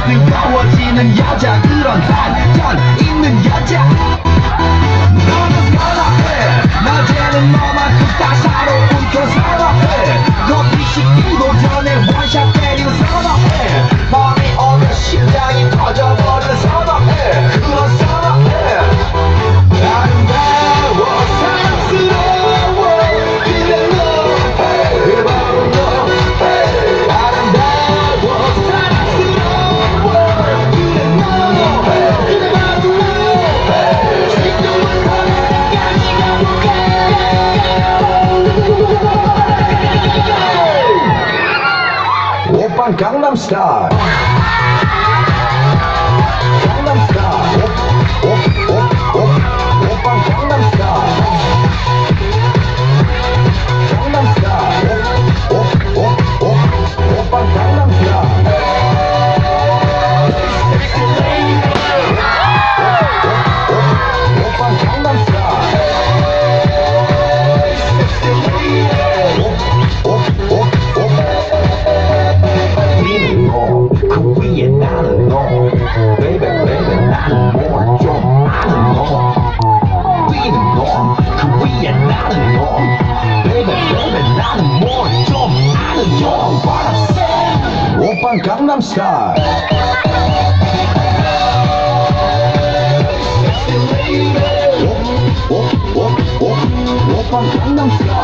뜨거워지는 여자 그런 반전 있는 여자 너는 선호해 낮에는 너만큼 따사로운 그 선호해 커피 식기도 전에 원샷 때리는 선호해 밤이 오면 심장이 터져버리는 선호해 그런 선호해 아름다워 사랑스러워 그래 너 hey, 바로 너 hey. 아름다워 사랑스러워 그래 너 hey. 그래 바로 너 hey. 지금은 너가 네가 뭐가 오빤 강남스타일 강남스타일 오빤 강남스타일 강남스타일 오빤 강남스타일 오빤 강남스타일 우리는 너그 위에 나는 너 Baby baby 나는 뭘 좀 아는 너 우리는 너그 위에 나는 너 Baby baby 나는 뭘 좀 아는 너 What I'm saying 오빤 강남스타일 오빤 강남스타일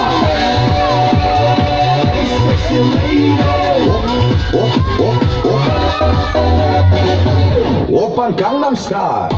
오빤 강남스타일